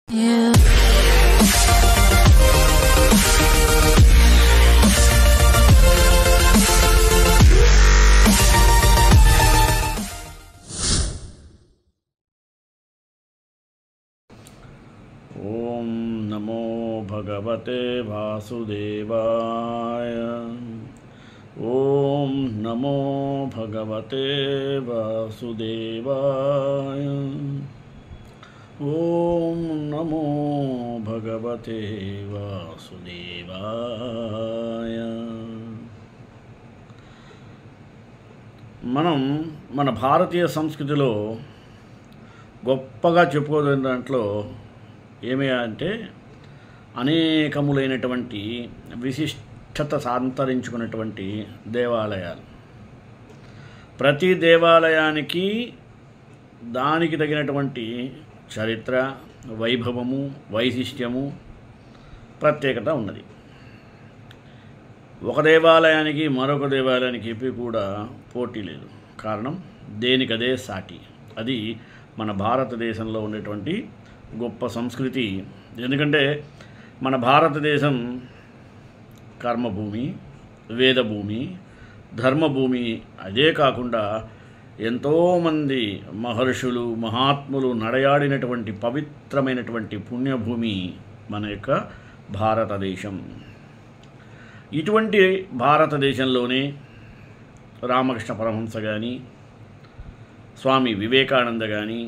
Yeah. ఓం నమో భగవతే వాసుదేవాయ. ఓం నమో భగవతే వాసుదేవాయ. ఓం నమో భగవతే వాసుదేవాయ. మనం మన భారతీయ సంస్కృతిలో గొప్పగా చెప్పుకోదగిన దాంట్లో ఏమి అంటే అనేకములైనటువంటి విశిష్టత సంతరించుకున్నటువంటి దేవాలయాలు. ప్రతి దేవాలయానికి దానికి తగినటువంటి చరిత్ర, వైభవము, వైశిష్ట్యము, ప్రత్యేకత ఉన్నది. ఒక దేవాలయానికి మరొక దేవాలయానికి ఎప్పి కూడా పోటీ లేదు. కారణం దేనికదే సాటి. అది మన భారతదేశంలో ఉండేటువంటి గొప్ప సంస్కృతి. ఎందుకంటే మన భారతదేశం కర్మభూమి, వేదభూమి, ధర్మభూమి. అదే కాకుండా ఎంతోమంది మహర్షులు, మహాత్ములు నడయాడినటువంటి పవిత్రమైనటువంటి పుణ్యభూమి మన యొక్క భారతదేశం. ఇటువంటి భారతదేశంలోనే రామకృష్ణ పరమహంస కానీ, స్వామి వివేకానంద కానీ,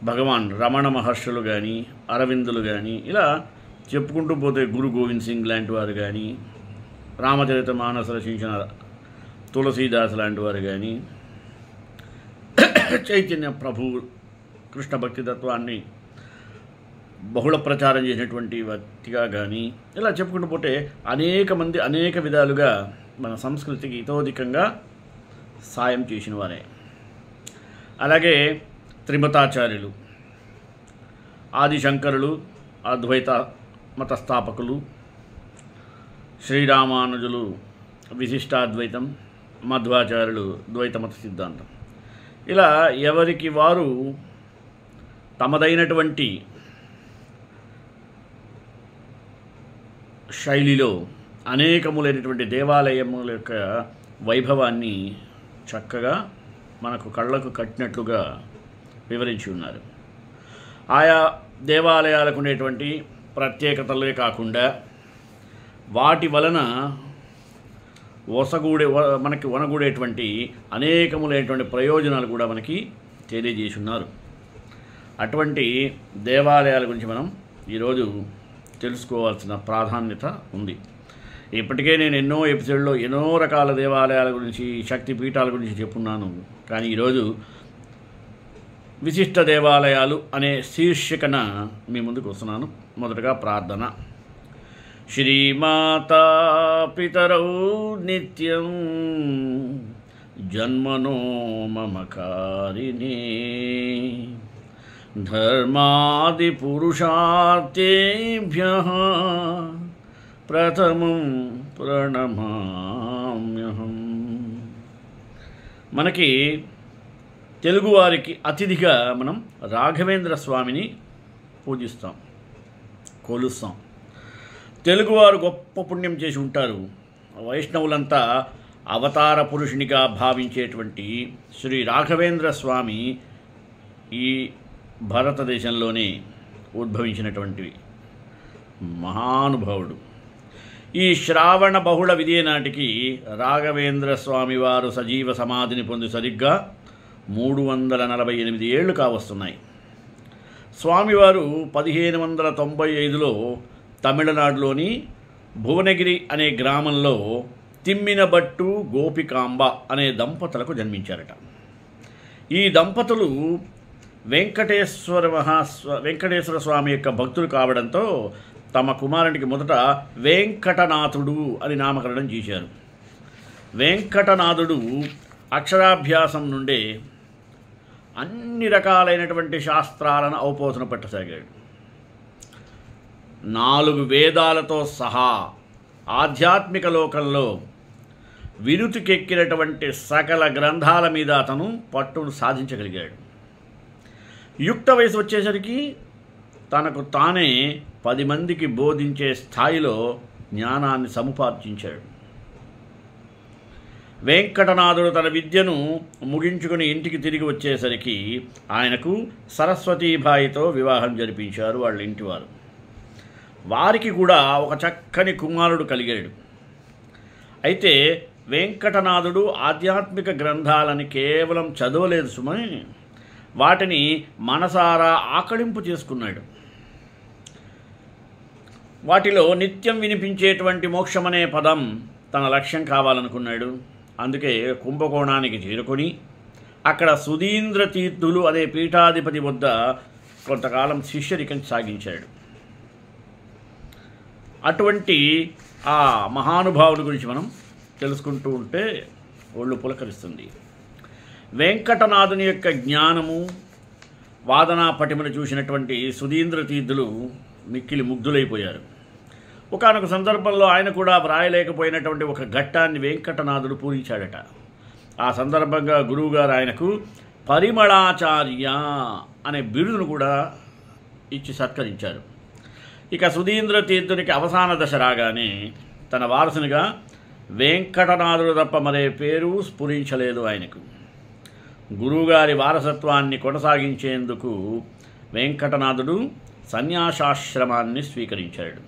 భగవాన్ రమణ మహర్షులు కానీ, అరవిందులు కానీ, ఇలా చెప్పుకుంటూ పోతే గురు గోవింద్ సింగ్ లాంటి వారు కానీ, రామచరిత మానస రచించిన తులసీదాస్ లాంటి వారు కానీ, చైతన్య ప్రభు కృష్ణ భక్తి తత్వాన్ని బహుళ ప్రచారం చేసినటువంటి వ్యక్తిగా కానీ, ఇలా చెప్పుకుంటూ పోతే అనేక మంది అనేక విధాలుగా మన సంస్కృతికి ఇతోధికంగా సాయం చేసిన వారే. అలాగే త్రిమతాచార్యులు, ఆదిశంకరులు, అద్వైత మత స్థాపకులు, శ్రీరామానుజులు విశిష్టాద్వైతం, మధ్వాచార్యులు ద్వైత మత సిద్ధాంతం. ఇలా ఎవరికి వారు తమదైనటువంటి శైలిలో అనేకములైనటువంటి దేవాలయముల యొక్క వైభవాన్ని చక్కగా మనకు కళ్ళకు కట్టినట్లుగా వివరించి ఉన్నారు. ఆయా దేవాలయాలకు ఉండేటువంటి ప్రత్యేకతలే కాకుండా వాటి వలన మనకి వనగూడేటువంటి అనేకములైనటువంటి ప్రయోజనాలు కూడా మనకి తెలియజేసి ఉన్నారు. అటువంటి దేవాలయాల గురించి మనం ఈరోజు తెలుసుకోవాల్సిన ప్రాధాన్యత ఉంది. ఇప్పటికే నేను ఎన్నో ఎపిసోడ్లో ఎన్నో రకాల దేవాలయాల గురించి, శక్తి పీఠాల గురించి చెప్పున్నాను. కానీ ఈరోజు విశిష్ట దేవాలయాలు అనే శీర్షికన మీ ముందుకు వస్తున్నాను. మొదటగా ప్రార్థన. శ్రీమాతా పితరౌ నిత్యం జన్మనో మమకారిణే ధర్మాది పురుషార్థేభ్యః ప్రథమం ప్రణమామ్యహం. మనకి తెలుగువారికి అతిథిగా మనం రాఘవేంద్ర స్వామిని పూజిస్తాం, కొలుస్తాం. తెలుగువారు గొప్ప పుణ్యం చేసి ఉంటారు. వైష్ణవులంతా అవతార పురుషునిగా భావించేటువంటి శ్రీ రాఘవేంద్ర స్వామి ఈ భారతదేశంలోనే ఉద్భవించినటువంటి మహానుభావుడు. ఈ శ్రావణ బహుళ విధియ నాటికి రాఘవేంద్ర స్వామి వారు సజీవ సమాధిని పొంది సరిగ్గా 348 ఏళ్ళు కావస్తున్నాయి. స్వామివారు 1595లో తమిళనాడులోని భువనగిరి అనే గ్రామంలో తిమ్మినబట్టు గోపికాంబ అనే దంపతులకు జన్మించారట. ఈ దంపతులు వెంకటేశ్వర స్వామి యొక్క భక్తులు కావడంతో తమ కుమారునికి మొదట వెంకటనాథుడు అని నామకరణం చేశారు. వెంకటనాథుడు అక్షరాభ్యాసం నుండే అన్ని రకాలైనటువంటి శాస్త్రాలను అవపోసన పట్టసాగాడు. 4 వేదాలతో సహా ఆధ్యాత్మిక లోకంలో విరుతికెక్కినటువంటి సకల గ్రంథాల మీద అతను పట్టును సాధించగలిగాడు. యుక్త వయసు వచ్చేసరికి తనకు తానే 10 మందికి బోధించే స్థాయిలో జ్ఞానాన్ని సముపార్జించాడు. వెంకటనాథుడు తన విద్యను ముగించుకుని ఇంటికి తిరిగి వచ్చేసరికి ఆయనకు సరస్వతీబాయితో వివాహం జరిపించారు వాళ్ళ ఇంటివారు. వారికి కూడా ఒక చక్కని కుమారుడు కలిగాడు. అయితే వెంకటనాథుడు ఆధ్యాత్మిక గ్రంథాలని కేవలం చదవలేదు సుమని, వాటిని మనసారా ఆకళింపు చేసుకున్నాడు. వాటిలో నిత్యం వినిపించేటువంటి మోక్షమనే పదం తన లక్ష్యం కావాలనుకున్నాడు. అందుకే కుంభకోణానికి చేరుకొని అక్కడ సుధీంద్ర తీర్థులు అనే పీఠాధిపతి వద్ద కొంతకాలం శిష్యరికం సాగించాడు. అటువంటి ఆ మహానుభావుడి గురించి మనం తెలుసుకుంటూ ఉంటే ఒళ్ళు పులకరిస్తుంది. వెంకటనాథుని యొక్క జ్ఞానము, వాదనా పటిమను చూసినటువంటి సుధీంద్ర తీర్థులు మిక్కిలి ముగ్ధులైపోయారు. ఒకానొక సందర్భంలో ఆయన కూడా వ్రాయలేకపోయినటువంటి ఒక ఘట్టాన్ని వెంకటనాథుడు పూరించాడట. ఆ సందర్భంగా గురువుగారు ఆయనకు పరిమళాచార్య అనే బిరుదును కూడా ఇచ్చి సత్కరించారు. ఇక సుధీంద్ర తీర్థునికి అవసాన దశ రాగానే తన వారసునిగా వెంకటనాథుడు తప్ప మరే పేరు స్ఫురించలేదు ఆయనకు. గురువుగారి వారసత్వాన్ని కొనసాగించేందుకు వెంకటనాథుడు సన్యాసాశ్రమాన్ని స్వీకరించాడు.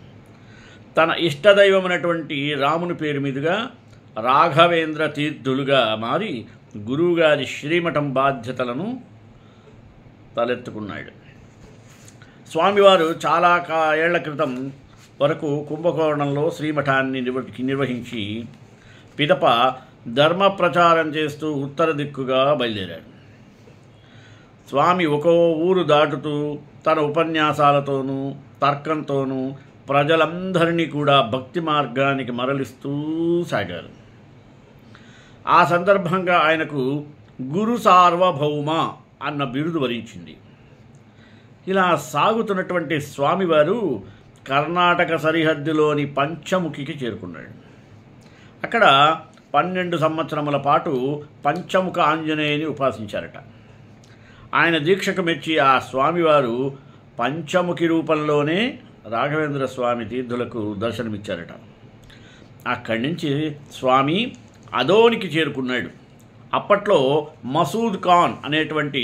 తన ఇష్టదైవమైనటువంటి రాముని పేరు మీదుగా రాఘవేంద్ర తీర్థులుగా మారి గురువుగారి శ్రీమఠం బాధ్యతలను తలెత్తుకున్నాడు. స్వామివారు చాలా ఏళ్ల క్రితం వరకు కుంభకోణంలో శ్రీమఠాన్ని నిర్వహించి పిదప ధర్మ ప్రచారం చేస్తూ ఉత్తర దిక్కుగా బయలుదేరాడు. స్వామి ఒక్కో ఊరు దాటుతూ తన ఉపన్యాసాలతోనూ తర్కంతోనూ ప్రజలందరినీ కూడా భక్తి మార్గానికి మరలిస్తూ సాగారు. ఆ సందర్భంగా ఆయనకు గురు సార్వభౌమ అన్న బిరుదు వరించింది. ఇలా సాగుతున్నటువంటి స్వామివారు కర్ణాటక సరిహద్దులోని పంచముఖికి చేరుకున్నాడు. అక్కడ 12 సంవత్సరముల పాటు పంచముఖ ఆంజనేయుని ఉపాసించారట. ఆయన దీక్షకు మెచ్చి ఆ స్వామివారు పంచముఖి రూపంలోనే రాఘవేంద్ర స్వామి తీర్థులకు దర్శనమిచ్చారట. అక్కడి నుంచి స్వామి అదోనికి చేరుకున్నాడు. అప్పట్లో మసూద్ ఖాన్ అనేటువంటి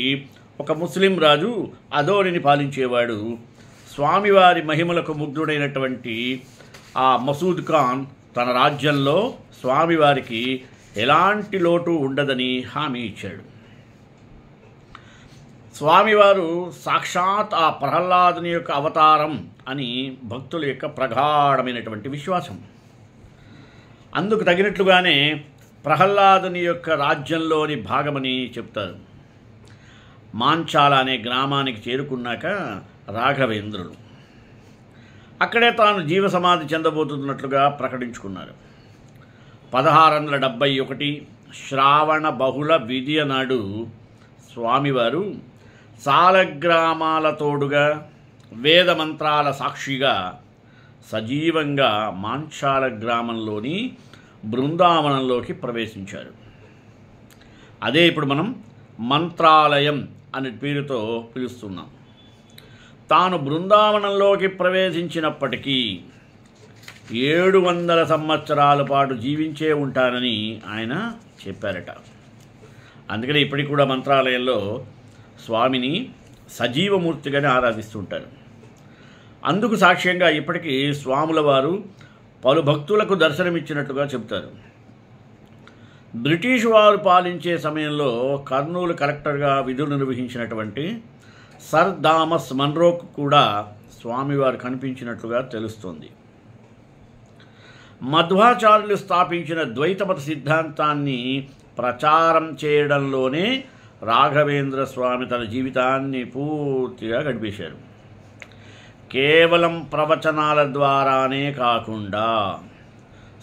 ఒక ముస్లిం రాజు అదోనిని పాలించేవాడు. స్వామివారి మహిమలకు ముగ్ధుడైనటువంటి ఆ మసూద్ ఖాన్ తన రాజ్యంలో స్వామివారికి ఎలాంటి లోటు ఉండదని హామీ ఇచ్చాడు. స్వామివారు సాక్షాత్ ఆ ప్రహ్లాదుని యొక్క అవతారం అని భక్తుల యొక్క ప్రగాఢమైనటువంటి విశ్వాసం. అందుకు తగినట్లుగానే ప్రహ్లాదుని యొక్క రాజ్యంలోని భాగమని చెప్తారు. మాంచాల అనే గ్రామానికి చేరుకున్నాక రాఘవేంద్రులు అక్కడే తాను జీవ సమాధి చెందబోతున్నట్లుగా ప్రకటించుకున్నారు. 1671 శ్రావణ బహుళ విధియ నాడు స్వామివారు సాలగ్రామాల తోడుగా వేదమంత్రాల సాక్షిగా సజీవంగా మాంచాల గ్రామంలోని బృందావనంలోకి ప్రవేశించారు. అదే ఇప్పుడు మనం మంత్రాలయం అనే పేరుతో పిలుస్తున్నాం. తాను బృందావనంలోకి ప్రవేశించినప్పటికీ 700 సంవత్సరాల పాటు జీవించే ఉంటానని ఆయన చెప్పారట. అందుకని ఇప్పటికి కూడా మంత్రాలయంలో స్వామిని సజీవమూర్తిగానే ఆరాధిస్తుంటారు. అందుకు సాక్ష్యంగా ఇప్పటికీ స్వాముల వారు పలు భక్తులకు దర్శనమిచ్చినట్లుగా చెబుతారు. బ్రిటిష్ వారు పాలించే సమయంలో కర్నూలు కలెక్టర్గా విధులు నిర్వహించినటువంటి సర్ థామస్ మన్రోకు కూడా స్వామివారు కనిపించినట్లుగా తెలుస్తోంది. మధ్వాచార్యులు స్థాపించిన ద్వైతమత సిద్ధాంతాన్ని ప్రచారం చేయడంలోనే రాఘవేంద్ర స్వామి తన జీవితాన్ని పూర్తిగా గడిపేశారు. కేవలం ప్రవచనాల ద్వారానే కాకుండా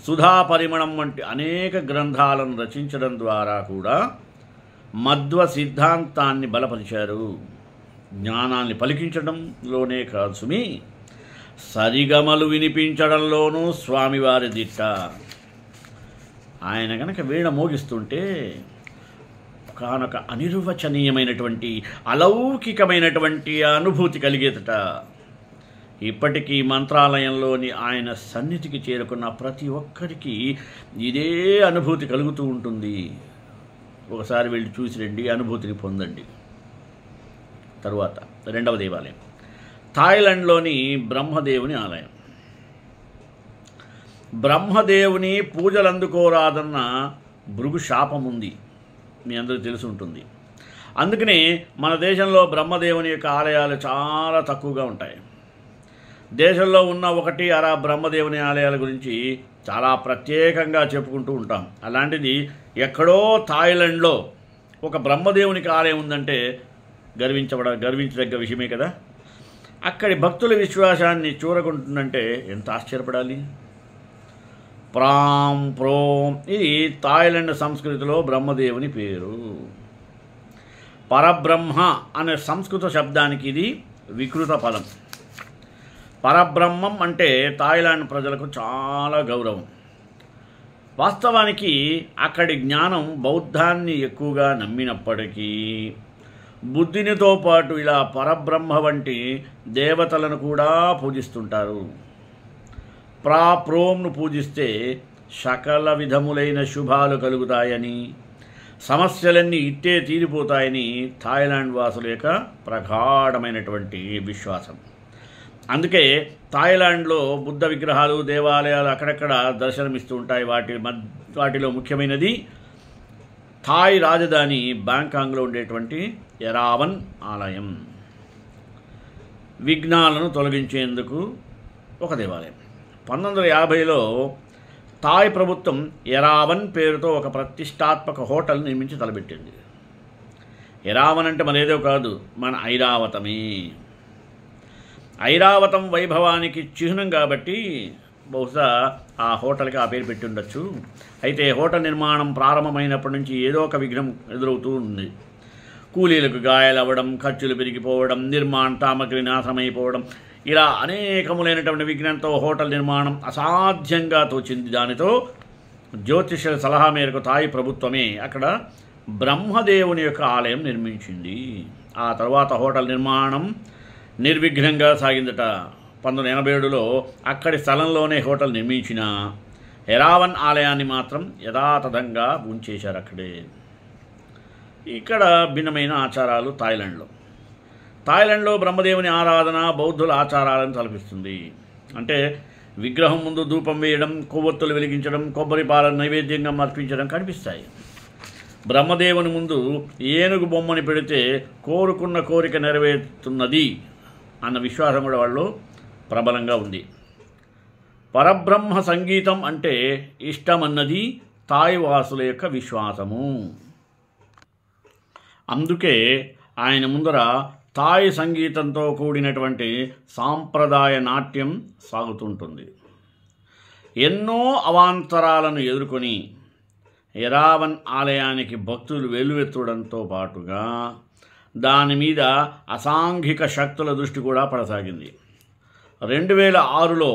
సుధా పరిమళం వంటి అనేక గ్రంథాలను రచించడం ద్వారా కూడా మధ్వ సిద్ధాంతాన్ని బలపరిచారు. జ్ఞానాన్ని పలికించడంలోనే కాదు సుమి, సరిగమలు వినిపించడంలోనూ స్వామివారి దిట్ట. ఆయన కనుక వీణ మోగిస్తుంటే ఒకానొక అనిర్వచనీయమైనటువంటి అలౌకికమైనటువంటి అనుభూతి కలిగేదట. ఇప్పటికీ మంత్రాలయంలోని ఆయన సన్నిధికి చేరుకున్న ప్రతి ఒక్కరికి ఇదే అనుభూతి కలుగుతూ ఉంటుంది. ఒకసారి వెళ్ళి చూసి రండి, అనుభూతిని పొందండి. తరువాత రెండవ దేవాలయం థాయిలాండ్లోని బ్రహ్మదేవుని ఆలయం. బ్రహ్మదేవుని పూజలు అందుకోరాదన్న భృగు శాపం ఉంది, మీ అందరికీ తెలిసి ఉంటుంది. అందుకనే మన దేశంలో బ్రహ్మదేవుని యొక్క ఆలయాలు చాలా తక్కువగా ఉంటాయి. దేశంలో ఉన్న 1-2 బ్రహ్మదేవుని ఆలయాల గురించి చాలా ప్రత్యేకంగా చెప్పుకుంటూ ఉంటాం. అలాంటిది ఎక్కడో థాయిలాండ్లో ఒక బ్రహ్మదేవునికి ఆలయం ఉందంటే గర్వించదగ్గ విషయమే కదా. అక్కడి భక్తుల విశ్వాసాన్ని చూరగొంటుందంటే ఎంత ఆశ్చర్యపడాలి. ప్రాం ప్రోం ఇది థాయిలాండ్ సంస్కృతిలో బ్రహ్మదేవుని పేరు. పరబ్రహ్మ అనే సంస్కృత శబ్దానికి ఇది వికృత పదం. పరబ్రహ్మం అంటే థాయిలాండ్ ప్రజలకు చాలా గౌరవం. వాస్తవానికి అక్కడి జ్ఞానం బౌద్ధాన్ని ఎక్కువగా నమ్మినప్పటికీ బుద్ధినితో పాటు ఇలా పరబ్రహ్మ వంటి దేవతలను కూడా పూజిస్తుంటారు. ప్రాప్రోంను పూజిస్తే సకల విధములైన శుభాలు కలుగుతాయని, సమస్యలన్నీ ఇట్టే తీరిపోతాయని థాయిలాండ్ వాసుల యొక్క ప్రగాఢమైనటువంటి విశ్వాసం. అందుకే థాయిలాండ్లో బుద్ధ విగ్రహాలు, దేవాలయాలు అక్కడక్కడ దర్శనమిస్తూ ఉంటాయి. వాటిలో ముఖ్యమైనది థాయ్ రాజధాని బ్యాంకాంగ్లో ఉండేటువంటి ఎరావన్ ఆలయం. విఘ్నాలను తొలగించేందుకు ఒక దేవాలయం. 1950లో థాయ్ ప్రభుత్వం ఎరావన్ పేరుతో ఒక ప్రతిష్టాత్మక హోటల్ నిర్మించి తలపెట్టింది. ఎరావన్ అంటే మరేదో కాదు, మన ఐరావతమే. ఐరావతం వైభవానికి చిహ్నం కాబట్టి బహుశా ఆ హోటల్కి ఆ పేరు పెట్టి ఉండొచ్చు. అయితే హోటల్ నిర్మాణం ప్రారంభమైనప్పటి నుంచి ఏదో ఒక విఘ్నం ఎదురవుతూ ఉంది. కూలీలకు గాయాలవ్వడం, ఖర్చులు పెరిగిపోవడం, నిర్మాణ సామగ్రి నాశనమైపోవడం, ఇలా అనేకములైనటువంటి విఘ్నంతో హోటల్ నిర్మాణం అసాధ్యంగా తోచింది. దానితో జ్యోతిష్యుల సలహా మేరకు థాయ్ ప్రభుత్వమే అక్కడ బ్రహ్మదేవుని యొక్క ఆలయం నిర్మించింది. ఆ తర్వాత హోటల్ నిర్మాణం నిర్విఘ్నంగా సాగిందట. 1987లో అక్కడి స్థలంలోనే హోటల్ నిర్మించిన ఎరావన్ ఆలయాన్ని మాత్రం యథాతథంగా ఉంచేశారు అక్కడే. ఇక్కడ భిన్నమైన ఆచారాలు థాయిలాండ్లో బ్రహ్మదేవుని ఆరాధన బౌద్ధుల ఆచారాలను తలపిస్తుంది. అంటే విగ్రహం ముందు ధూపం వేయడం, కొవ్వొత్తులు వెలిగించడం, కొబ్బరి పాలను నైవేద్యంగా అర్పించడం కనిపిస్తాయి. బ్రహ్మదేవుని ముందు ఏనుగు బొమ్మని పెడితే కోరుకున్న కోరిక నెరవేరుతున్నది అన్న విశ్వాసం కూడా వాళ్ళు ప్రబలంగా ఉంది. పరబ్రహ్మ సంగీతం అంటే ఇష్టమన్నది థాయ్ వాసుల యొక్క విశ్వాసము. అందుకే ఆయన ముందర థాయ్ సంగీతంతో కూడినటువంటి సాంప్రదాయ నాట్యం సాగుతుంటుంది. ఎన్నో అవాంతరాలను ఎదుర్కొని ఎరావన్ ఆలయానికి భక్తులు వెల్లువెత్తడంతో పాటుగా దాని మీద అసాంఘిక శక్తుల దృష్టి కూడా పడసాగింది. 2006లో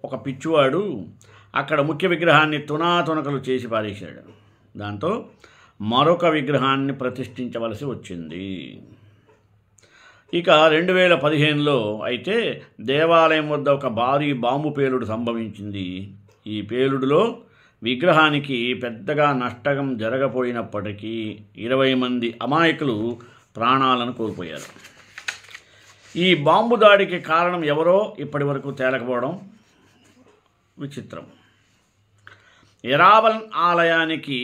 ఒక పిచ్చివాడు అక్కడ ముఖ్య విగ్రహాన్ని తునాతునకలు చేసి పారేశాడు. దాంతో మరొక విగ్రహాన్ని ప్రతిష్ఠించవలసి వచ్చింది. ఇక 2015లో అయితే దేవాలయం వద్ద ఒక భారీ బాంబు పేలుడు సంభవించింది. ఈ పేలుడులో విగ్రహానికి పెద్దగా నష్టం జరగపోయినప్పటికీ 20 మంది అమాయకులు ప్రాణాలను కోల్పోయారు. ఈ బాంబు దాడికి కారణం ఎవరో ఇప్పటి వరకు తేలకపోవడం విచిత్రం. ఎరావన్ ఆలయానికి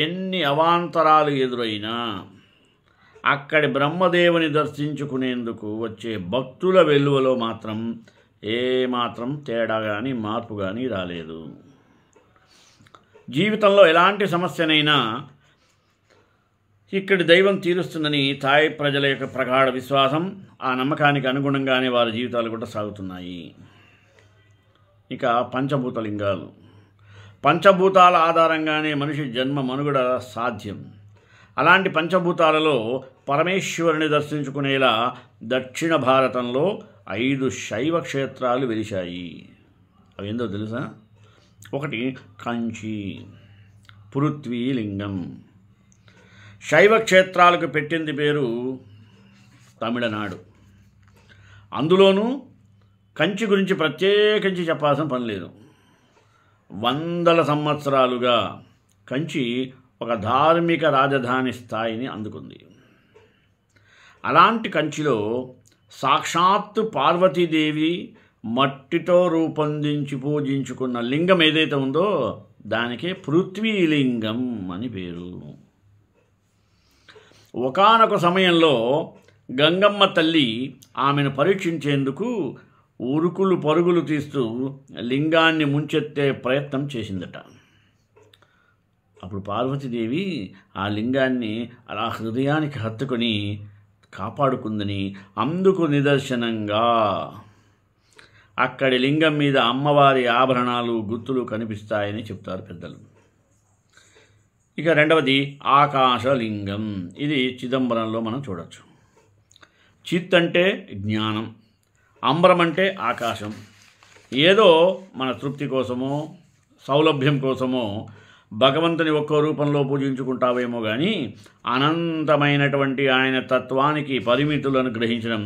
ఎన్ని అవాంతరాలు ఎదురైనా అక్కడి బ్రహ్మదేవుని దర్శించుకునేందుకు వచ్చే భక్తుల వెల్లువలో మాత్రం ఏమాత్రం తేడా కానీ మార్పు కానీ రాలేదు. జీవితంలో ఎలాంటి సమస్యనైనా ఇక్కడి దైవం తీరుస్తుందని థాయ్ ప్రజల యొక్క ప్రగాఢ విశ్వాసం. ఆ నమ్మకానికి అనుగుణంగానే వారి జీవితాలు కూడా సాగుతున్నాయి. ఇక పంచభూతలింగాలు. పంచభూతాల ఆధారంగానే మనిషి జన్మ మనుగడ సాధ్యం. అలాంటి పంచభూతాలలో పరమేశ్వరుని దర్శించుకునేలా దక్షిణ భారతంలో 5 శైవ క్షేత్రాలు వెలిశాయి. అవి ఏందో తెలుసా? ఒకటి కంచి, పృథ్వీలింగం, శైవ క్షేత్రాలకు పెట్టింది పేరు తమిళనాడు. అందులోనూ కంచి గురించి ప్రత్యేకించి చెప్పాల్సిన పని లేదు. వందల సంవత్సరాలుగా కంచి ఒక ధార్మిక రాజధాని స్థాయిని అందుకుంది. అలాంటి కంచిలో సాక్షాత్తు పార్వతీదేవి మట్టితో రూపొందించి పూజించుకున్న లింగం ఏదైతే ఉందో దానికే పృథ్వీలింగం అని పేరు. ఒకానొక సమయంలో గంగమ్మ తల్లి ఆమెను పరీక్షించేందుకు ఉరుకులు పరుగులు తీస్తూ లింగాన్ని ముంచెత్తే ప్రయత్నం చేసిందట. అప్పుడు పార్వతీదేవి ఆ లింగాన్ని అలా హృదయానికి హత్తుకొని కాపాడుకుందని అందుకు నిదర్శనంగా అక్కడి లింగం మీద అమ్మవారి ఆభరణాలు గుర్తులు కనిపిస్తాయని చెప్తారు పెద్దలు. ఇక రెండవది ఆకాశలింగం. ఇది చిదంబరంలో మనం చూడవచ్చు. చిత్ అంటే జ్ఞానం, అంబరం అంటే ఆకాశం. ఏదో మన తృప్తి కోసమో సౌలభ్యం కోసమో భగవంతుని ఒక్కో రూపంలో పూజించుకుంటావేమో కానీ అనంతమైనటువంటి ఆయన తత్వానికి పరిమితులను గ్రహించడం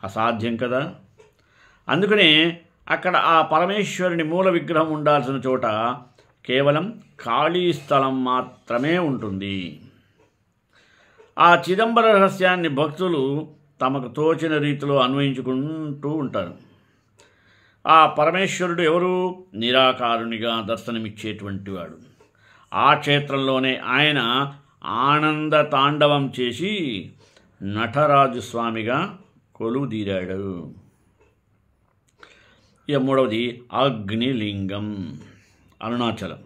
అసాధ్యం కదా. అందుకనే అక్కడ ఆ పరమేశ్వరుని మూల విగ్రహం ఉండాల్సిన చోట కేవలం ఖాళీ స్థలం మాత్రమే ఉంటుంది. ఆ చిదంబర రహస్యాన్ని భక్తులు తమకు తోచిన రీతిలో అన్వయించుకుంటూ ఉంటారు. ఆ పరమేశ్వరుడు ఎవరు? నిరాకారునిగా దర్శనమిచ్చేటువంటి వాడు. ఆ క్షేత్రంలోనే ఆయన ఆనంద తాండవం చేసి నటరాజు స్వామిగా కొలువుదీరాడు. ఇక మూడవది అగ్నిలింగం, అరుణాచలం.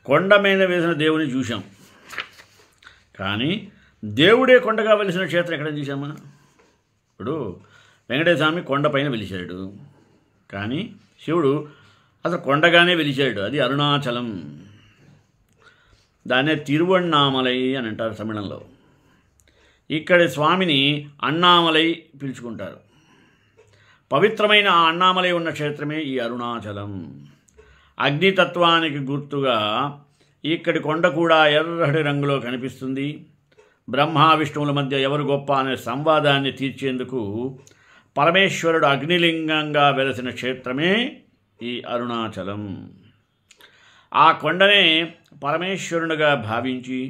కొండ మీద వేసిన దేవుని చూసాం, కానీ దేవుడే కొండగా వెలిసిన క్షేత్రం ఎక్కడ చూసామా? ఇప్పుడు వెంకటేశ్వర స్వామి కొండపైన వెలిశాడు, కానీ శివుడు అసలు కొండగానే వెలిశాడు. అది అరుణాచలం. దాన్నే తిరువణ్ణామలై అని అంటారు తమిళంలో. ఇక్కడి స్వామిని అన్నామలై పిలుచుకుంటారు. పవిత్రమైన ఆ అన్నామలై ఉన్న క్షేత్రమే ఈ అరుణాచలం. అగ్నితత్వానికి గుర్తుగా ఇక్కడి కొండ కూడా ఎర్రటి రంగులో కనిపిస్తుంది. బ్రహ్మ విష్ణువుల మధ్య ఎవరు గొప్ప అనే సంవాదాన్ని తీర్చేందుకు పరమేశ్వరుడు అగ్నిలింగంగా వెలసిన క్షేత్రమే ఈ అరుణాచలం. ఆ కొండనే పరమేశ్వరునిగా భావించి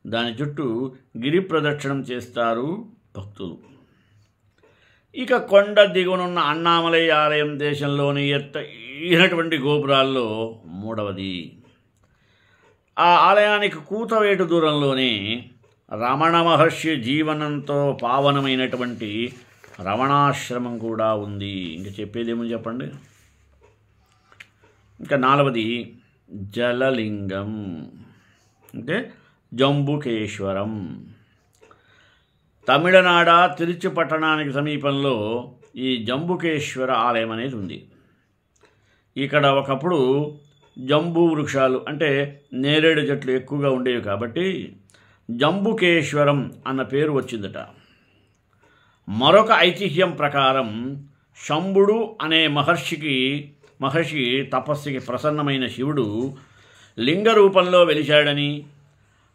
దాని చుట్టూ గిరి ప్రదక్షిణం చేస్తారు భక్తులు. ఇక కొండ దిగునున్న అన్నామలై ఆలయం దేశంలోని ఎత్తైనటువంటి గోపురాల్లో మూడవది. ఆ ఆలయానికి కూతవేటు దూరంలోనే రమణ మహర్షి జీవనంతో పావనమైనటువంటి రమణాశ్రమం కూడా ఉంది. ఇంక చెప్పేదేమో చెప్పండి. ఇంకా నాలుగవది జలలింగం, అంటే జంబుకేశ్వరం. తమిళనాడ తిరుచి పట్టణానికి సమీపంలో ఈ జంబుకేశ్వర ఆలయం అనేది ఉంది. ఇక్కడ ఒకప్పుడు జంబూ వృక్షాలు అంటే నేరేడు చెట్లు ఎక్కువగా ఉండేవి కాబట్టి జంబుకేశ్వరం అన్న పేరు వచ్చిందట. మరొక ఐతిహ్యం ప్రకారం శంభుడు అనే మహర్షి తపస్సుకి ప్రసన్నమైన శివుడు లింగ రూపంలో వెలిశాడని,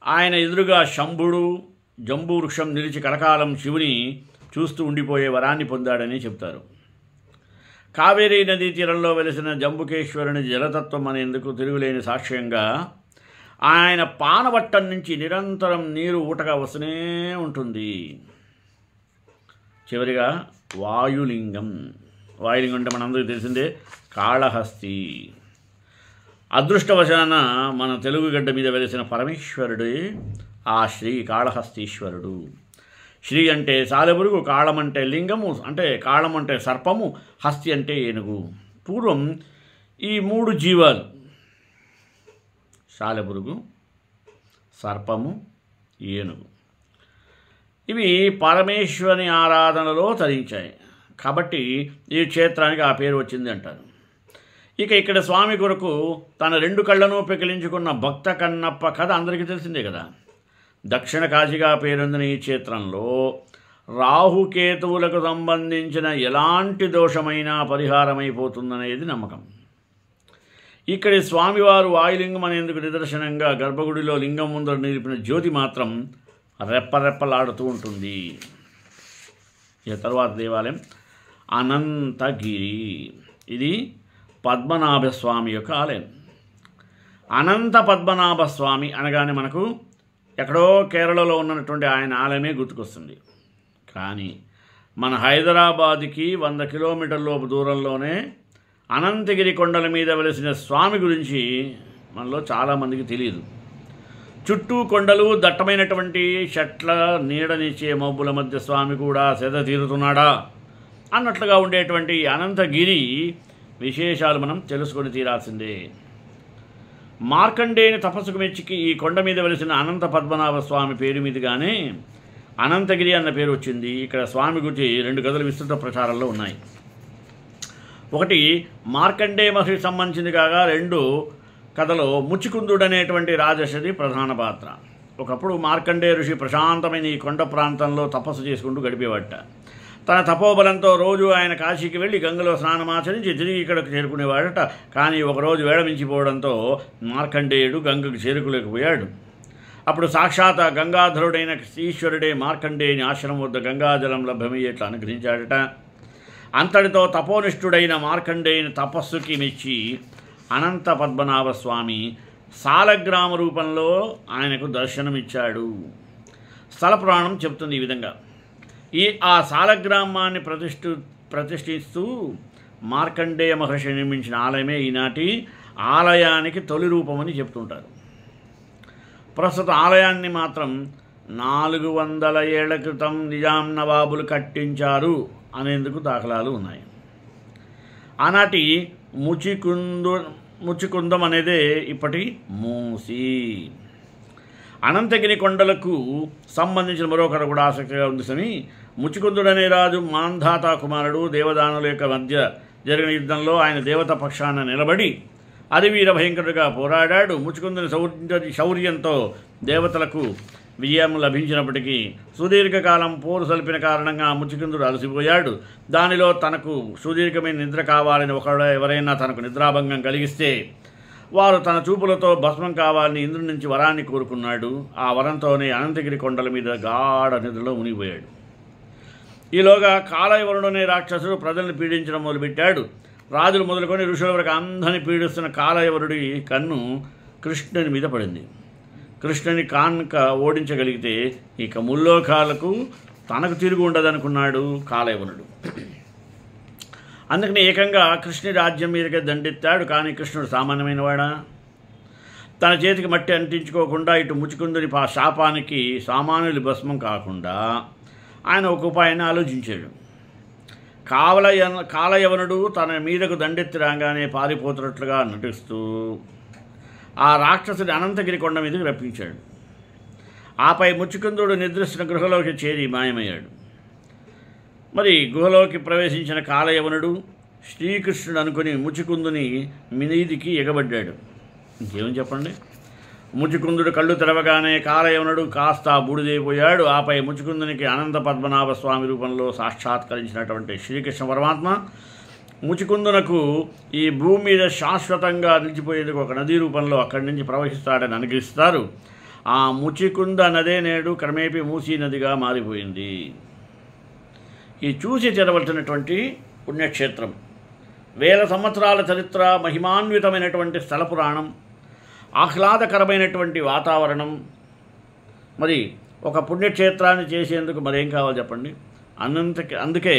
ఆయన ఎదురుగా శంభుడు జంబూ వృక్షం నిలిచి కలకాలం శివుని చూస్తూ ఉండిపోయే వరాన్ని పొందాడని చెప్తారు. కావేరీ నదీ తీరంలో వెలిసిన జంబుకేశ్వరుని జలతత్వం అనేందుకు తిరుగులేని సాక్ష్యంగా ఆయన పానవట్టం నుంచి నిరంతరం నీరు ఊటగా వస్తూనే ఉంటుంది. చివరిగా వాయులింగం. వాయులింగం అంటే మనందరికీ తెలిసిందే, కాళహస్తి. అదృష్టవశాన మన తెలుగు గడ్డ మీద వెలిసిన పరమేశ్వరుడే ఆ శ్రీ కాళహస్తీశ్వరుడు. శ్రీ అంటే సాలెపురుగు, కాళం అంటే లింగము, అంటే కాళం అంటే సర్పము, హస్తి అంటే ఏనుగు. పూర్వం ఈ మూడు జీవాలు సాలెపురుగు, సర్పము, ఏనుగు ఇవి పరమేశ్వరుని ఆరాధనలో తరించాయి కాబట్టి ఈ క్షేత్రానికి ఆ పేరు వచ్చింది అంటారు. ఇక ఇక్కడ స్వామి కొరకు తన రెండు కళ్ళను పెకిలించుకున్న భక్త కన్నప్ప కథ అందరికీ తెలిసిందే కదా. దక్షిణ కాశీగా పేరొందిన ఈ క్షేత్రంలో రాహుకేతువులకు సంబంధించిన ఎలాంటి దోషమైనా పరిహారమైపోతుందనేది నమ్మకం. ఇక్కడి స్వామివారు వాయులింగం అనేందుకు నిదర్శనంగా గర్భగుడిలో లింగం ముందర నిలిపిన జ్యోతి మాత్రం రెప్పరెప్పలాడుతూ ఉంటుంది. ఇక తర్వాత దేవాలయం అనంతగిరి. ఇది పద్మనాభ స్వామి యొక్క ఆలయం. అనంత పద్మనాభ స్వామి అనగానే మనకు ఎక్కడో కేరళలో ఉన్నటువంటి ఆయన ఆలయమే గుర్తుకొస్తుంది. కానీ మన హైదరాబాద్కి 100 కిలోమీటర్ల దూరంలోనే అనంతగిరి కొండల మీద వెలిసిన స్వామి గురించి మనలో చాలామందికి తెలియదు. చుట్టూ కొండలు, దట్టమైనటువంటి చెట్ల నీడనిచ్చే మబ్బుల మధ్య స్వామి కూడా సేద తీరుతున్నాడా అన్నట్లుగా ఉండేటువంటి అనంతగిరి విశేషాలు మనం తెలుసుకొని తీరాల్సిందే. మార్కండేయుని తపస్సుకు మెచ్చికి ఈ కొండ మీద వెలిసిన అనంత పద్మనాభ స్వామి పేరు మీదుగానే అనంతగిరి అన్న పేరు వచ్చింది. ఇక్కడ స్వామి గురించి 2 కథలు విస్తృత ప్రచారంలో ఉన్నాయి. ఒకటి మార్కండేయ మహర్షికి సంబంధించింది కాగా, 2 కథలో ముచికుందుడు అనేటువంటి రాజర్షిది ప్రధాన పాత్ర. ఒకప్పుడు మార్కండేయ ఋషి ప్రశాంతమైన ఈ కొండ ప్రాంతంలో తపస్సు చేసుకుంటూ గడిపేవాట. తన తపోబలంతో రోజు ఆయన కాశీకి వెళ్ళి గంగలో స్నానమాచరించి తిరిగి ఇక్కడికి చేరుకునేవాడట. కానీ ఒకరోజు వేడమించిపోవడంతో మార్కండేయుడు గంగకు చేరుకోలేకపోయాడు. అప్పుడు సాక్షాత్ గంగాధరుడైన ఈశ్వరుడే మార్కండేయుని ఆశ్రమం వద్ద గంగాజలం లభ్యమయ్యేట్లు అనుగ్రహించాడట. అంతటితో తపోనిష్ఠుడైన మార్కండేయుని తపస్సుకి మెచ్చి అనంత పద్మనాభ స్వామి సాలగ్రామ రూపంలో ఆయనకు దర్శనమిచ్చాడు. స్థల పురాణం చెబుతుంది ఈ విధంగా. ఆ సాలగ్రామాన్ని ప్రతిష్ఠిస్తూ మార్కండేయ మహర్షి నిర్మించిన ఆలయమే ఈనాటి ఆలయానికి తొలి రూపమని చెప్తుంటారు. ప్రస్తుత ఆలయాన్ని మాత్రం 400 ఏళ్ల క్రితం నిజాం నవాబులు కట్టించారు అనేందుకు దాఖలాలు ఉన్నాయి. ఆనాటి ముచికుందం అనేదే ఇప్పటి మూసి. అనంతగిరి కొండలకు సంబంధించిన మరో కథ కూడా ఆసక్తిగా ఉంది. స్వామి ముచికుందుడు అనే రాజు మాంధాత కుమారుడు. దేవదానుల యొక్క మధ్య జరిగిన యుద్ధంలో ఆయన దేవత పక్షాన నిలబడి అరివీర భయంకరుడిగా పోరాడాడు. ముచికుందుని శౌర్యంతో దేవతలకు విజయం లభించినప్పటికీ సుదీర్ఘకాలం పోరు సల్పిన కారణంగా ముచికుందుడు అలసిపోయాడు. దానిలో తనకు సుదీర్ఘమైన నిద్ర కావాలని ఎవరైనా తనకు నిద్రాభంగం కలిగిస్తే వారు తన చూపులతో భస్మం కావాలని ఇంద్రుడి నుంచి వరాన్ని కోరుకున్నాడు. ఆ వరంతోనే అనంతగిరి కొండల మీద గాఢ నిద్రలో మునిగిపోయాడు. ఈలోగా కాలయవనుడు అనే రాక్షసుడు ప్రజల్ని పీడించడం మొదలుపెట్టాడు. రాజులు మొదలుకొని ఋషుల వరకు అందరినీ పీడిస్తున్న కాలయవనుడి కన్ను కృష్ణుని మీద పడింది. కృష్ణుని కాన్క ఓడించగలిగితే ఇక ముల్లోకాలకు తనకు తిరిగి ఉండదనుకున్నాడు కాలయవనుడు. అందుకని ఏకంగా కృష్ణుడి రాజ్యం మీదకే దండెత్తాడు. కానీ కృష్ణుడు సామాన్యమైన వాడా? తన చేతికి మట్టి అంటించుకోకుండా ఇటు ముచికుందుని శాపానికి సామాన్యులు భస్మం కాకుండా ఆయన ఒక ఉపాయాన్ని ఆలోచించాడు. కాలయవనుడు తన మీదకు దండెత్తి రాగానే పారిపోతున్నట్లుగా నటిస్తూ ఆ రాక్షసుడి అనంతగిరి కొండ మీదకి రప్పించాడు. ఆపై ముచికుందుడు నిద్రిస్తున్న గృహలోకి చేరి మాయమయ్యాడు. మరి గుహలోకి ప్రవేశించిన కాలయవనుడు శ్రీకృష్ణుడు అనుకుని ముచికుందుని మీదికి ఎగబడ్డాడు. ఇంకేం చెప్పండి. ముచికుందుడు కళ్ళు తెరవగానే కాలయవనుడు కాస్త బూడిదైపోయాడు. ఆపై ముచికుందునికి అనంత పద్మనాభ స్వామి రూపంలో సాక్షాత్కరించినటువంటి శ్రీకృష్ణ పరమాత్మ ముచికుందునకు ఈ భూమి మీద శాశ్వతంగా నిలిచిపోయేందుకు ఒక నదీ రూపంలో అక్కడి నుంచి ప్రవహిస్తాడని అనుగ్రహిస్తారు. ఆ ముచికుంద నదే నేడు క్రమేపీ మూసీ నదిగా మారిపోయింది. ఈ చూసి తెరవలసినటువంటి పుణ్యక్షేత్రం, 1000 సంవత్సరాల చరిత్ర, మహిమాన్వితమైనటువంటి స్థల పురాణం, ఆహ్లాదకరమైనటువంటి వాతావరణం. మరి ఒక పుణ్యక్షేత్రాన్ని చేసేందుకు మరేం కావాలి చెప్పండి. అందుకే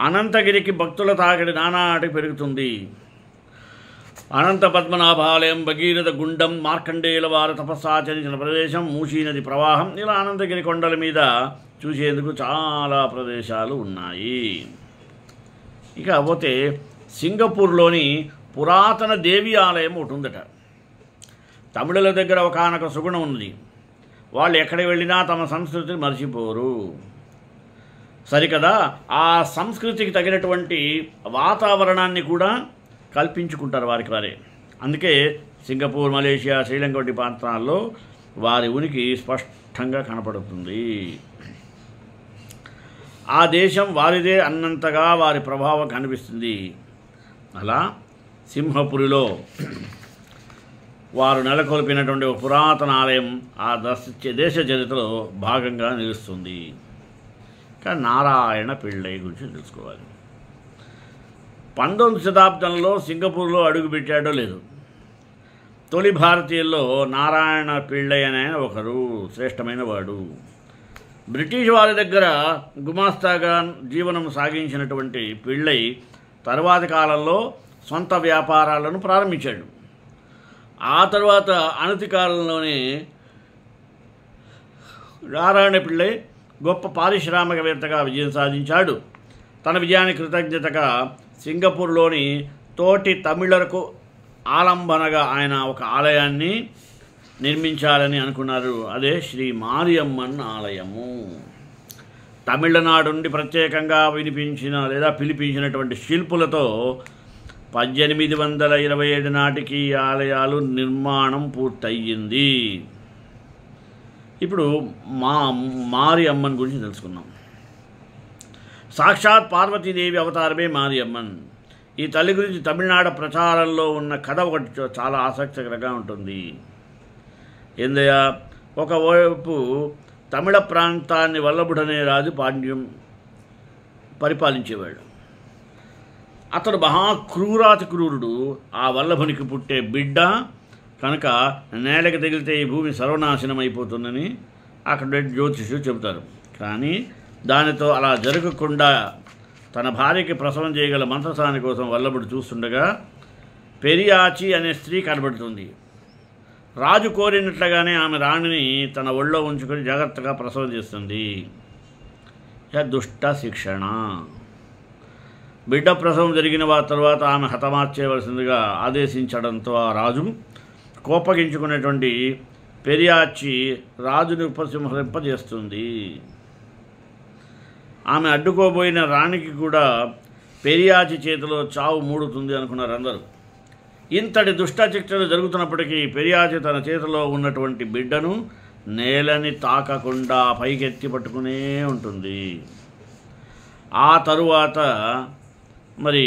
అనంతగిరికి భక్తుల తాకిడి నానాటికి పెరుగుతుంది. అనంత పద్మనాభాలయం, భగీరథ గుండం, మార్కండేయుల వారు తపస్సాచరించిన ప్రదేశం, మూసీ నది ప్రవాహం, ఇలా అనంతగిరి కొండల మీద చూసేందుకు చాలా ప్రదేశాలు ఉన్నాయి. ఇక పోతే సింగపూర్లోని పురాతన దేవి ఆలయం ఒకటి ఉందట. తమిళుల దగ్గర ఒకానొక సుగుణం ఉంది. వాళ్ళు ఎక్కడికి వెళ్ళినా తమ సంస్కృతిని మర్చిపోరు. సరికదా, ఆ సంస్కృతికి తగినటువంటి వాతావరణాన్ని కూడా కల్పించుకుంటారు వారికి వారే. అందుకే సింగపూర్, మలేషియా, శ్రీలంక వంటి ప్రాంతాల్లో వారి ఉనికి స్పష్టంగా కనపడుతుంది. ఆ దేశం వారిదే అన్నంతగా వారి ప్రభావం కనిపిస్తుంది. అలా సింహపురిలో వారు నెలకొల్పినటువంటి ఒక పురాతన ఆలయం ఆ దేశ చరిత్రలో భాగంగా నిలుస్తుంది. కానీ నారాయణ పిళ్ళై గురించి తెలుసుకోవాలి. 19వ శతాబ్దంలో సింగపూర్లో అడుగుపెట్టాడో లేదు, తొలి భారతీయుల్లో నారాయణ పిళ్ళై అనే ఒకరు శ్రేష్టమైన వాడు. బ్రిటిష్ వారి దగ్గర గుమాస్తాగా జీవనం సాగించినటువంటి పిళ్ళై తరువాతి కాలంలో సొంత వ్యాపారాలను ప్రారంభించాడు. ఆ తర్వాత అనతి కాలంలోనే నారాయణ పిళ్ళై గొప్ప పారిశ్రామికవేత్తగా విజయం సాధించాడు. తన విజయానికి కృతజ్ఞతగా సింగపూర్లోని తోటి తమిళలకు ఆలంబనగా ఆయన ఒక ఆలయాన్ని నిర్మించాలని అనుకున్నారు. అదే శ్రీ మారియమ్మన్ ఆలయము. తమిళనాడు నుండి ప్రత్యేకంగా పిలిపించినటువంటి శిల్పులతో 1827 నాటికి ఈ ఆలయాలు నిర్మాణం పూర్తయింది. ఇప్పుడు మారియమ్మన్ గురించి తెలుసుకుందాం. సాక్షాత్ పార్వతీదేవి అవతారమే మారియమ్మన్. ఈ తల్లి గురించి తమిళనాడు ప్రచారంలో ఉన్న కథ ఒకటి చాలా ఆసక్తికరంగా ఉంటుంది. ఏందయ్య, ఒకవైపు తమిళ ప్రాంతాన్ని వల్లభుడనే రాజు పాండ్యం పరిపాలించేవాడు. అతడు మహాక్రూరాతి క్రూరుడు. ఆ వల్లభునికి పుట్టే బిడ్డ కనుక నేలకు తగిలితే ఈ భూమి సర్వనాశనం అయిపోతుందని అక్కడ జ్యోతిషులు చెబుతారు. కానీ దానితో అలా జరగకుండా తన భార్యకి ప్రసవం చేయగల మంత్రసాని కోసం వల్లభుడు చూస్తుండగా పెరియాచి అనే స్త్రీ కనబడుతుంది. రాజు కోరినట్లుగానే ఆమె రాణిని తన ఒళ్ళో ఉంచుకొని జాగ్రత్తగా ప్రసవం చేస్తుంది. దుష్ట శిక్షణ. బిడ్డ ప్రసవం జరిగిన తర్వాత ఆమె హతమార్చేయవలసిందిగా ఆదేశించడంతో ఆ రాజు కోపగించుకునేటువంటి పెరియాచి రాజుని ఉపసింహరింపజేస్తుంది. ఆమె అడ్డుకోబోయిన రాణికి కూడా పెరియాచి చేతిలో చావు మూడుతుంది అనుకున్నారు అందరూ. ఇంతటి దుష్ట శిక్షలు జరుగుతున్నప్పటికీ పెరియాచి తన చేతిలో ఉన్నటువంటి బిడ్డను నేలని తాకకుండా పైకెత్తి పట్టుకునే ఉంటుంది. ఆ తరువాత మరి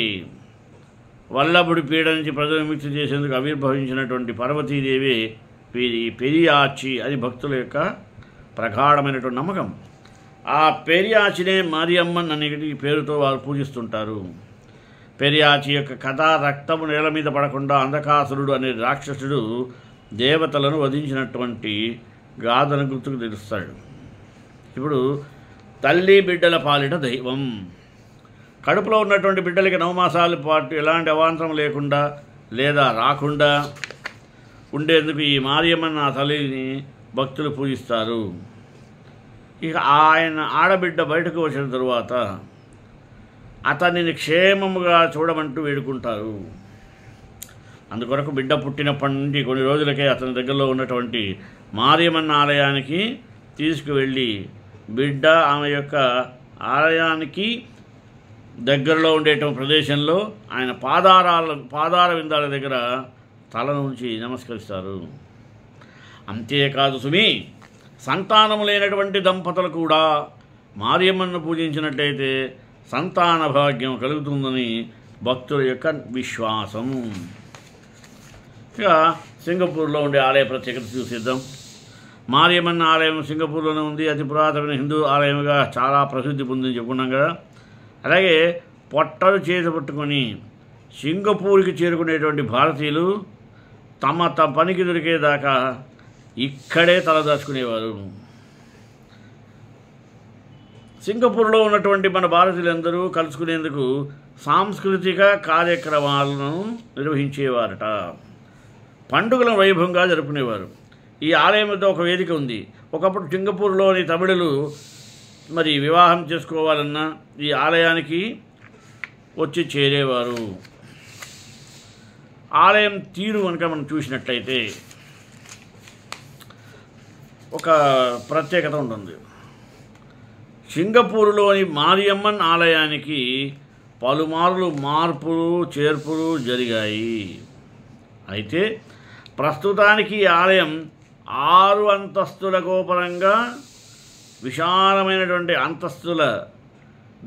వల్లభుడి పీడ నుంచి ప్రజలు విముక్తి చేసేందుకు ఆవిర్భవించినటువంటి పార్వతీదేవి పెరియాచి అని భక్తుల యొక్క ప్రగాఢమైనటువంటి నమ్మకం. ఆ పెరియాచినే మారియమ్మన్ అనే పేరుతో వారు పూజిస్తుంటారు. పెరియాచి యొక్క కథ రక్తము నేల మీద పడకుండా అంధకాసురుడు అనే రాక్షసుడు దేవతలను వధించినటువంటి గాథను గుర్తుకు తెలుస్తాడు. ఇప్పుడు తల్లి బిడ్డల పాలిట దైవం. కడుపులో ఉన్నటువంటి బిడ్డలకి 9 మాసాల పాటు ఎలాంటి అవాంతరం లేకుండా లేదా రాకుండా ఉండేందుకు ఈ మారియమ్మన్ ఆ తల్లిని భక్తులు పూజిస్తారు. ఇక ఆయన ఆడబిడ్డ బయటకు వచ్చిన తరువాత అతనిని క్షేమముగా చూడమంటూ వేడుకుంటారు. అందుకొరకు బిడ్డ పుట్టినప్పటి నుండి కొన్ని రోజులకే అతని దగ్గరలో ఉన్నటువంటి మారియమ్మన్ ఆలయానికి తీసుకువెళ్ళి బిడ్డ ఆమె యొక్క ఆలయానికి దగ్గరలో ఉండేటువంటి ప్రదేశంలో ఆయన పాదార విందాల దగ్గర తల నుంచి నమస్కరిస్తారు. అంతేకాదు సుమి, సంతానము లేనటువంటి దంపతులు కూడా మారియమ్మను పూజించినట్లయితే సంతాన భాగ్యం కలుగుతుందని భక్తుల యొక్క విశ్వాసం. ఇక సింగపూర్లో ఉండే ఆలయ ప్రత్యేకత చూసిద్దాం. మారియమ్మన్ ఆలయం సింగపూర్లోనే ఉంది. అతి పురాతనమైన హిందూ ఆలయంగా చాలా ప్రసిద్ధి పొందింది చెప్పుకున్నాం కదా. అలాగే పొట్టలు చేసి పట్టుకొని సింగపూర్కి చేరుకునేటువంటి భారతీయులు తమ పనికి దొరికేదాకా ఇక్కడే తలదాచుకునేవారు. సింగపూర్లో ఉన్నటువంటి మన భారతీయులందరూ కలుసుకునేందుకు సాంస్కృతిక కార్యక్రమాలను నిర్వహించేవారట. పండుగలను వైభవంగా జరుపుకునేవారు. ఈ ఆలయం వద్ద ఒక వేదిక ఉంది. ఒకప్పుడు సింగపూర్లోని తమిళులు మరి వివాహం చేసుకోవాలన్నా ఈ ఆలయానికి వచ్చి చేరేవారు. ఆలయం తీరు కనుక మనం చూసినట్లయితే ఒక ప్రత్యేకత ఉంటుంది. సింగపూర్లోని మారియమ్మన్ ఆలయానికి పలుమార్లు మార్పులు చేర్పులు జరిగాయి. అయితే ప్రస్తుతానికి ఈ ఆలయం 6 అంతస్తుల గోపురంగా విశాలమైనటువంటి అంతస్తుల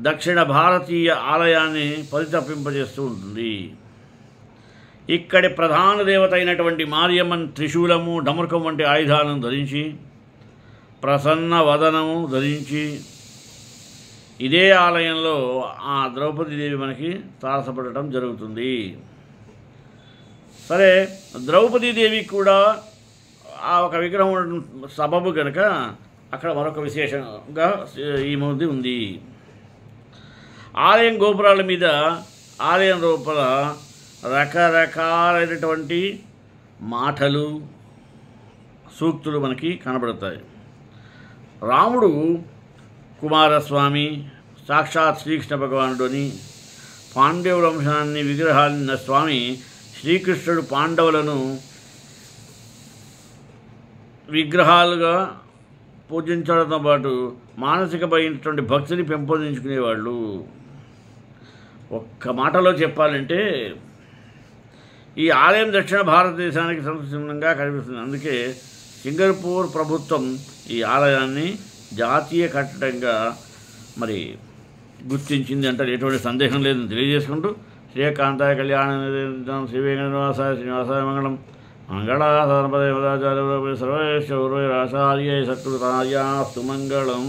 దక్షిణ భారతీయ ఆలయాన్ని పరితపింపజేస్తూ ఉంటుంది. ఇక్కడి ప్రధాన దేవత అయినటువంటి మారియమ్మన్ త్రిశూలము డమరుకం వంటి ఆయుధాలను ధరించి ప్రసన్న వదనము ధరించి ఇదే ఆలయంలో ఆ ద్రౌపదీదేవి మనకి తారసపడటం జరుగుతుంది. సరే, ద్రౌపదీదేవికి కూడా ఆ ఒక విగ్రహం సబబు కనుక అక్కడ మరొక విశేషంగా ఈ ముందు ఉంది. ఆలయం గోపురాల మీద ఆలయం లోపల రకరకాలైనటువంటి మాటలు సూక్తులు మనకి కనబడతాయి. రాముడు కుమారస్వామి సాక్షాత్ శ్రీకృష్ణ భగవానుడు అని, పాండవుల వంశాన్ని విగ్రహాలన్న స్వామి శ్రీకృష్ణుడు పాండవులను విగ్రహాలుగా పూజించడంతో పాటు మానసికమైనటువంటి భక్తిని పెంపొందించుకునేవాళ్ళు. ఒక్క మాటలో చెప్పాలంటే ఈ ఆలయం దక్షిణ భారతదేశానికి సంసిద్ధంగా కనిపిస్తుంది. అందుకే సింగపూర్ ప్రభుత్వం ఈ ఆలయాన్ని జాతీయ కట్టడంగా మరి గుర్తించింది అంటే ఎటువంటి సందేహం లేదని తెలియజేసుకుంటూ శ్రీకాంతాయ కళ్యాణ శ్రీ వెంకటనివాసాయ శ్రీనివాసాయ మంగళం మంగళాసారపదే మదాచార్య సర్వేశ్వర ఆచార్య సత్కృతాయాస్తు మంగళం.